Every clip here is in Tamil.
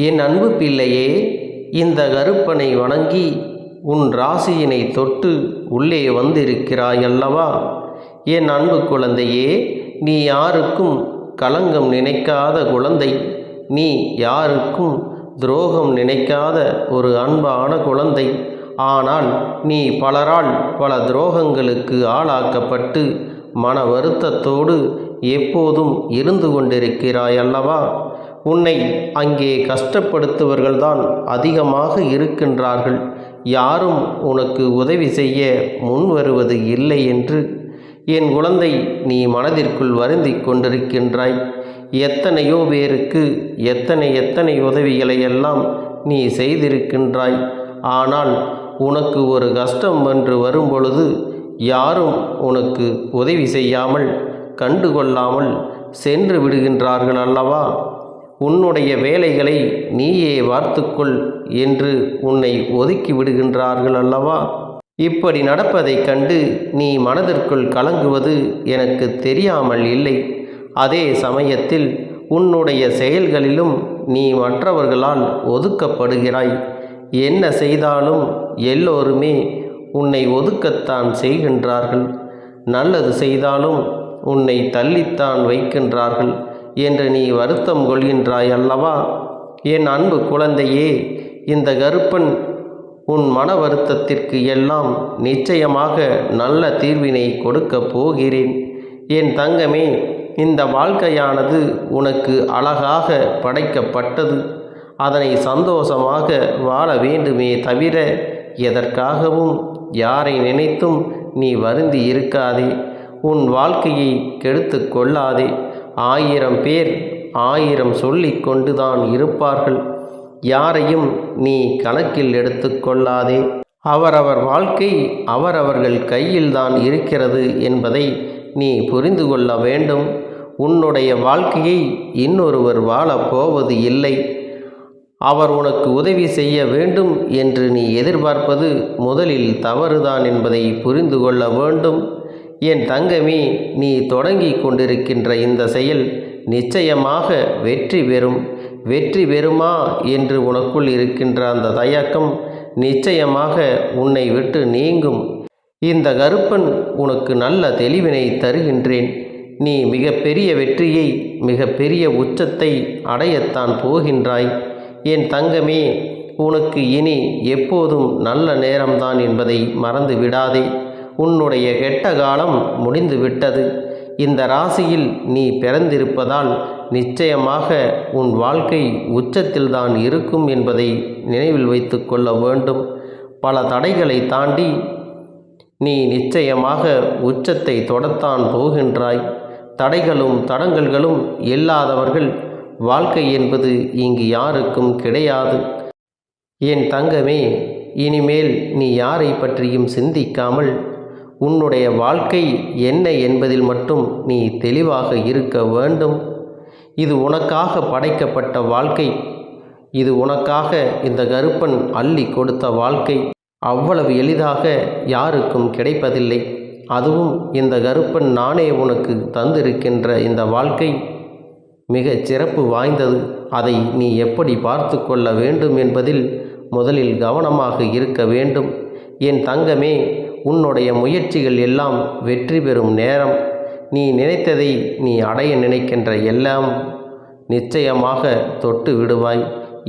என் அன்பு பிள்ளையே, இந்த கருப்பனை வணங்கி உன் ராசியினை தொட்டு உள்ளே வந்திருக்கிறாய் அல்லவா? என் அன்பு குழந்தையே, நீ யாருக்கும் களங்கம் நினைக்காத குழந்தை. நீ யாருக்கும் துரோகம் நினைக்காத ஒரு அன்பான குழந்தை. ஆனால் நீ பலரால் பல துரோகங்களுக்கு ஆளாக்கப்பட்டு மன வருத்தத்தோடு எப்போதும் இருந்து கொண்டிருக்கிறாய் அல்லவா? உன்னை அங்கே கஷ்டப்படுத்துவர்கள்தான் அதிகமாக இருக்கின்றார்கள். யாரும் உனக்கு உதவி செய்ய முன் வருவது இல்லை என்று என் குழந்தை நீ மனதிற்குள் வருந்தி கொண்டிருக்கின்றாய். எத்தனையோ பேருக்கு எத்தனை உதவிகளை எல்லாம் நீ செய்திருக்கின்றாய். ஆனால் உனக்கு ஒரு கஷ்டம் என்று வரும்பொழுது யாரும் உனக்கு உதவி செய்யாமல் கண்டுகொள்ளாமல் சென்று விடுகின்றார்கள் அல்லவா? உன்னுடைய வேலைகளை நீயே பார்த்துக்கொள் என்று உன்னை ஒதுக்கி விடுகின்றார்கள் அல்லவா? இப்படி நடப்பதைக் கண்டு நீ மனதிற்குள் கலங்குவது எனக்கு தெரியாமல் இல்லை. அதே சமயத்தில் உன்னுடைய செயல்களிலும் நீ மற்றவர்களால் ஒதுக்கப்படுகிறாய். என்ன செய்தாலும் எல்லோருமே உன்னை ஒதுக்கத்தான் செய்கின்றார்கள். நல்லது செய்தாலும் உன்னை தள்ளித்தான் வைக்கின்றார்கள் என்று நீ வருத்தம் கொள்கின்றாய் அல்லவா? என் அன்பு குழந்தையே, இந்த கருப்பன் உன் மன வருத்தத்திற்கு எல்லாம் நிச்சயமாக நல்ல தீர்வினை கொடுக்கப் போகிறேன். என் தங்கமே, இந்த வாழ்க்கையானது உனக்கு அழகாக படைக்கப்பட்டது. அதனை சந்தோஷமாக வாழ வேண்டுமே தவிர எதற்காகவும் யாரை நினைத்தும் நீ வருந்தி இருக்காதே. உன் வாழ்க்கையை கெடுத்து கொள்ளாதே. 1000 பேர் 1000 சொல்லிக் கொண்டுதான் இருப்பார்கள். யாரையும் நீ கணக்கில் எடுத்து கொள்ளாதே. அவரவர் வாழ்க்கை அவரவர்கள் கையில்தான் இருக்கிறது என்பதை நீ புரிந்து கொள்ள வேண்டும். உன்னுடைய வாழ்க்கையை இன்னொருவர் வாழப் போவது இல்லை. அவர் உனக்கு உதவி செய்ய வேண்டும் என்று நீ எதிர்பார்ப்பது முதலில் தவறுதான் என்பதை புரிந்து கொள்ள வேண்டும். என் தங்கமே, நீ தொடங்கி கொண்டிருக்கின்ற இந்த செயல் நிச்சயமாக வெற்றி பெறும். வெற்றி பெறுமா என்று உனக்குள் இருக்கின்ற அந்த தயக்கம் நிச்சயமாக உன்னை விட்டு நீங்கும். இந்த கருப்பன் உனக்கு நல்ல தெளிவினை தருகின்றேன். நீ மிகப்பெரிய வெற்றியை மிகப்பெரிய உச்சத்தை அடையத்தான் போகின்றாய். என் தங்கமே, உனக்கு இனி எப்போதும் நல்ல நேரம்தான் என்பதை மறந்து விடாதே. உன்னுடைய கெட்ட காலம் முடிந்து விட்டது. இந்த ராசியில் நீ பிறந்திருப்பதால் நிச்சயமாக உன் வாழ்க்கை உச்சத்தில்தான் இருக்கும் என்பதை நினைவில் வைத்து கொள்ள வேண்டும். பல தடைகளை தாண்டி நீ நிச்சயமாக உச்சத்தை தொடத்தான் போகின்றாய். தடைகளும் தடங்கல்களும் இல்லாதவர்கள் வாழ்க்கை என்பது இங்கு யாருக்கும் கிடையாது. என் தங்கமே, இனிமேல் நீ யாரை பற்றியும் சிந்திக்காமல் உன்னுடைய வாழ்க்கை என்ன என்பதில் மட்டும் நீ தெளிவாக இருக்க வேண்டும். இது உனக்காக படைக்கப்பட்ட வாழ்க்கை. இது உனக்காக இந்த கருப்பன் அள்ளி கொடுத்த வாழ்க்கை. அவ்வளவு எளிதாக யாருக்கும் கிடைப்பதில்லை. அதுவும் இந்த கருப்பன் நானே உனக்கு தந்திருக்கின்ற இந்த வாழ்க்கை மிகச் சிறப்பு வாய்ந்தது. அதை நீ எப்படி பார்த்து கொள்ள வேண்டும் என்பதில் முதலில் கவனமாக இருக்க வேண்டும். என் தங்கமே, உன்னுடைய முயற்சிகள் எல்லாம் வெற்றி பெறும் நேரம். நீ நினைத்ததை நீ அடைய நினைக்கின்ற எல்லாம் நிச்சயமாக தொட்டு விடுவாய்.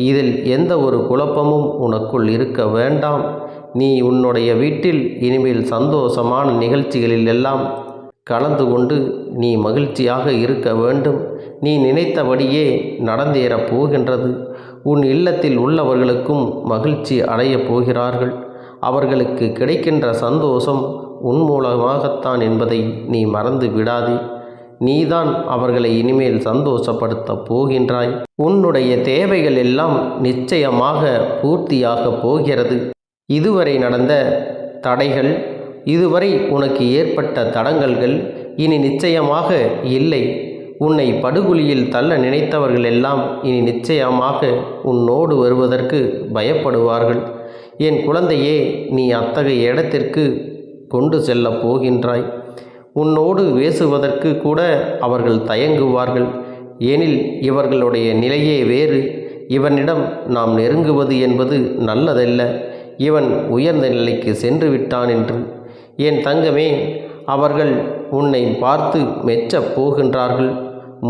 இதில் எந்த ஒரு குழப்பமும் உனக்குள் இருக்க வேண்டாம். நீ உன்னுடைய வீட்டில் இனிமேல் சந்தோஷமான நிகழ்ச்சிகளில் எல்லாம் கலந்து கொண்டு நீ மகிழ்ச்சியாக இருக்க வேண்டும். நீ நினைத்தபடியே நடந்தேறப் போகின்றது. உன் இல்லத்தில் உள்ளவர்களுக்கும் மகிழ்ச்சி அடையப் போகிறார்கள். அவர்களுக்கு கிடைக்கின்ற சந்தோஷம் உன் மூலமாகத்தான் என்பதை நீ மறந்து விடாதே. நீதான் அவர்களை இனிமேல் சந்தோஷப்படுத்தப் போகின்றாய். உன்னுடைய தேவைகள் எல்லாம் நிச்சயமாக பூர்த்தியாக போகிறது. இதுவரை நடந்த தடைகள், இதுவரை உனக்கு ஏற்பட்ட தடங்கல்கள் இனி நிச்சயமாக இல்லை. உன்னை படுகுழியில் தள்ள நினைத்தவர்கள் எல்லாம் இனி நிச்சயமாக உன்னோடு வருவதற்கு பயப்படுவார்கள். என் குழந்தையே, நீ அத்தகைய இடத்திற்கு கொண்டு செல்லப் போகின்றாய். உன்னோடு பேசுவதற்கு கூட அவர்கள் தயங்குவார்கள். எனில் இவர்களுடைய நிலையே வேறு. இவனிடம் நாம் நெருங்குவது என்பது நல்லதல்ல. இவன் உயர்ந்த நிலைக்கு சென்று விட்டான் என்று. என் தங்கமே, அவர்கள் உன்னை பார்த்து மெச்சப் போகின்றார்கள்,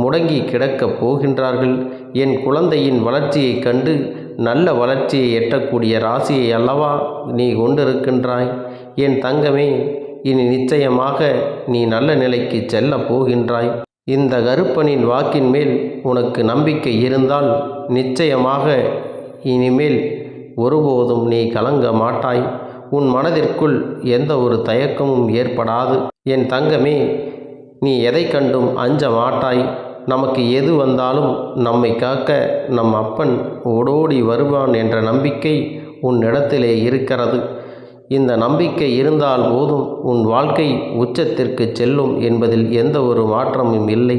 முடங்கி கிடக்கப் போகின்றார்கள். என் குழந்தையின் வளர்ச்சியைக் கண்டு நல்ல வளர்ச்சியை எட்டக்கூடிய ராசியை அல்லவா நீ கொண்டிருக்கின்றாய். என் தங்கமே, இனி நிச்சயமாக நீ நல்ல நிலைக்கு செல்லப் போகின்றாய். இந்த கருப்பனின் வாக்கின் மேல் உனக்கு நம்பிக்கை இருந்தால் நிச்சயமாக இனிமேல் ஒருபோதும் நீ கலங்க மாட்டாய். உன் மனதிற்குள் எந்த ஒரு தயக்கமும் ஏற்படாது. என் தங்கமே, நீ எதை கண்டும் அஞ்ச மாட்டாய். நமக்கு எது வந்தாலும் நம்மை காக்க நம் அப்பன் ஓடோடி வருவான் என்ற நம்பிக்கை உன்னிடத்திலே இருக்கிறது. இந்த நம்பிக்கை இருந்தால் போதும் உன் வாழ்க்கை உச்சத்திற்கு செல்லும் என்பதில் எந்த ஒரு மாற்றமும் இல்லை.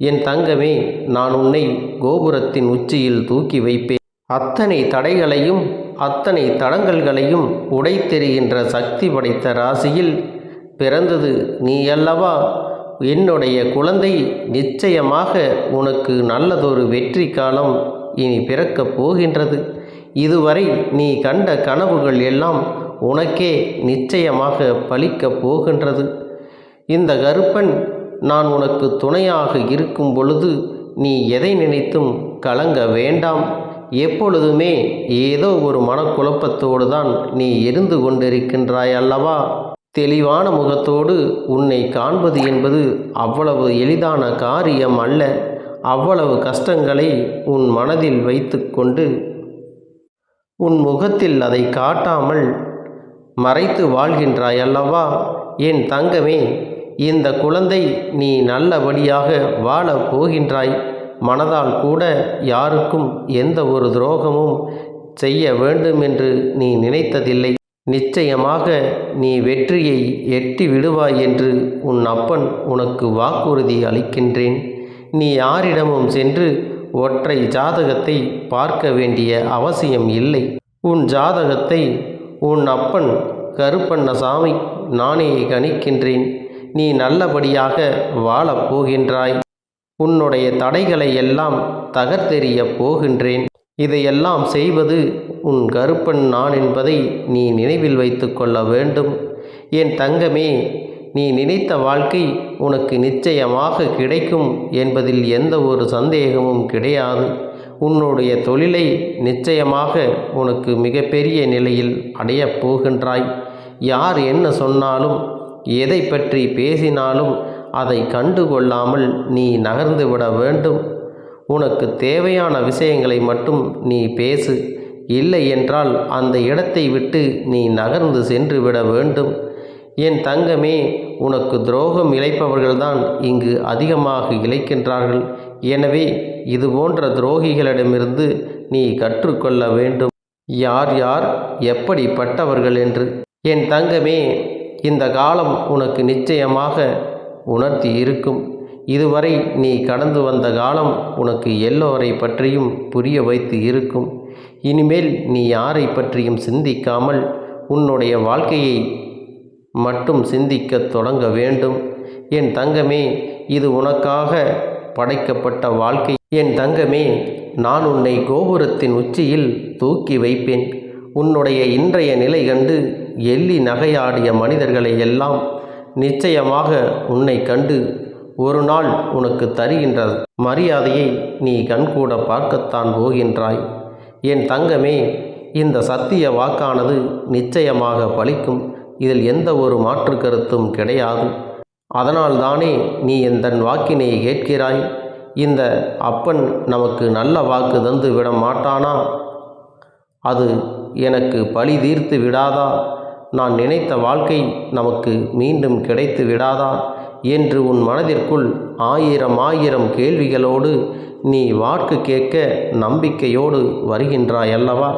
என் தங்கமே, நான் உன்னை கோபுரத்தின் உச்சியில் தூக்கி வைப்பேன். அத்தனை தடைகளையும் அத்தனை தடங்கல்களையும் உடைத்தெறிகின்ற சக்தி படைத்த ராசியில் பிறந்தது நீ அல்லவா. என்னுடைய குழந்தை, நிச்சயமாக உனக்கு நல்லதொரு வெற்றி காலம் இனி பிறக்கப் போகின்றது. இதுவரை நீ கண்ட கனவுகள் எல்லாம் உனக்கே நிச்சயமாக பலிக்கப் போகின்றது. இந்த கருப்பன் நான் உனக்கு துணையாக இருக்கும் பொழுது நீ எதை நினைத்தும் கலங்க வேண்டாம். எப்பொழுதுமே ஏதோ ஒரு மனக்குழப்பத்தோடு தான் நீ இருந்து கொண்டிருக்கின்றாய் அல்லவா. தெளிவான முகத்தோடு உன்னை காண்பது என்பது அவ்வளவு எளிதான காரியம் அல்ல. அவ்வளவு கஷ்டங்களை உன் மனதில் வைத்து கொண்டு உன் முகத்தில் அதை காட்டாமல் மறைத்து வாழ்கின்றாய் அல்லவா. என் தங்கமே, இந்த குழந்தை நீ நல்லபடியாக வாழப் போகின்றாய். மனதால் கூட யாருக்கும் எந்த ஒரு துரோகமும் செய்ய வேண்டும் என்று நீ நினைத்ததில்லை. நிச்சயமாக நீ வெற்றியை எட்டி விடுவாய் என்று உன் அப்பன் உனக்கு வாக்குறுதி அளிக்கின்றேன். நீ யாரிடமும் சென்று ஒற்றை ஜாதகத்தை பார்க்க வேண்டிய அவசியம் இல்லை. உன் ஜாதகத்தை உன் அப்பன் கருப்பண்ணசாமி நானே கணிக்கின்றேன். நீ நல்லபடியாக வாழப் போகின்றாய். உன்னுடைய தடைகளை எல்லாம் தகர்த்தெறிய போகின்றேன். இதையெல்லாம் செய்வது உன் கருப்பன் நான் என்பதை நீ நினைவில் வைத்து கொள்ள வேண்டும். என் தங்கமே, நீ நினைத்த வாழ்க்கை உனக்கு நிச்சயமாக கிடைக்கும் என்பதில் எந்த ஒரு சந்தேகமும் கிடையாது. உன்னுடைய தொழிலை நிச்சயமாக உனக்கு மிகப்பெரிய நிலையில் அடையப் போகின்றாய். யார் என்ன சொன்னாலும், எதை பற்றி பேசினாலும் அதை கண்டுகொள்ளாமல் நீ நகர்ந்து விட வேண்டும். உனக்கு தேவையான விஷயங்களை மட்டும் நீ பேசு. இல்லை என்றால் அந்த இடத்தை விட்டு நீ நகர்ந்து சென்று விட வேண்டும். என் தங்கமே, உனக்கு துரோகம் இழைப்பவர்கள்தான் இங்கு அதிகமாக இழைக்கின்றார்கள். எனவே இது போன்ற துரோகிகளிடமிருந்து நீ கற்றுக்கொள்ள வேண்டும், யார் யார் எப்படிப்பட்டவர்கள் என்று. என் தங்கமே, இந்த காலம் உனக்கு நிச்சயமாக உணர்த்தி இருக்கும். இதுவரை நீ கடந்து வந்த காலம் உனக்கு எல்லோரை பற்றியும் புரிய வைத்து இருக்கும். இனிமேல் நீ யாரை பற்றியும் சிந்திக்காமல் உன்னுடைய வாழ்க்கையை மட்டும் சிந்திக்க தொடங்க வேண்டும். என் தங்கமே, இது உனக்காக படைக்கப்பட்ட வாழ்க்கை. என் தங்கமே, நான் உன்னை கோபுரத்தின் உச்சியில் தூக்கி வைப்பேன். உன்னுடைய இன்றைய நிலை கண்டு எள்ளி நகையாடிய மனிதர்களை எல்லாம் நிச்சயமாக உன்னை கண்டு ஒரு நாள் உனக்கு தருகின்ற மரியாதையை நீ கண்கூட பார்க்கத்தான் போகின்றாய். என் தங்கமே, இந்த சத்திய வாக்கானது நிச்சயமாக பலிக்கும். இதில் எந்த ஒரு மாற்று கருத்தும் கிடையாது. அதனால்தானே நீ எந்தன் வாக்கினை கேட்கிறாய். இந்த அப்பன் நமக்கு நல்ல வாக்கு தந்து விட மாட்டானா? அது எனக்கு பழி தீர்த்து விடாதா? நான் நினைத்த வாழ்க்கை நமக்கு மீண்டும் கிடைத்து விடாதா என்று உன் மனதிற்குள் ஆயிரம் கேள்விகளோடு நீ வாக்கு கேட்க நம்பிக்கையோடு வருகின்றாய் அல்லவா?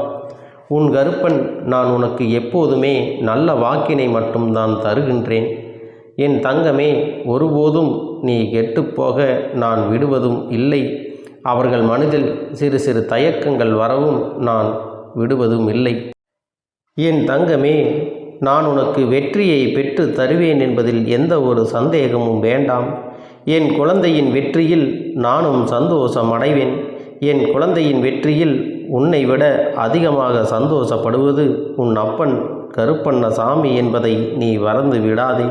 உன் கருப்பன் நான் உனக்கு எப்போதுமே நல்ல வாக்கினை மட்டும்தான் தருகின்றேன். என் தங்கமே, ஒருபோதும் நீ கெட்டுப்போக நான் விடுவதும் இல்லை. அவர்கள் மனதில் சிறு சிறு தயக்கங்கள் வரவும் நான் விடுவதும் இல்லை. என் தங்கமே, நான் உனக்கு வெற்றியை பெற்று தருவேன் என்பதில் எந்த ஒரு சந்தேகமும் வேண்டாம். என் குழந்தையின் வெற்றியில் நானும் சந்தோஷம் அடைவேன். என் குழந்தையின் வெற்றியில் உன்னை விட அதிகமாக சந்தோஷப்படுவது உன் அப்பன் கருப்பண்ணசாமி என்பதை நீ மறந்து விடாதே.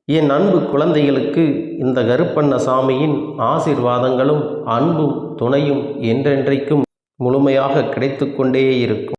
என் அன்பு குழந்தைகளுக்கு இந்த கருப்பண்ணசாமியின் ஆசீர்வாதங்களும் அன்பும் துணையும் என்றென்றைக்கும் முழுமையாக கிடைத்து கொண்டே இருக்கும்.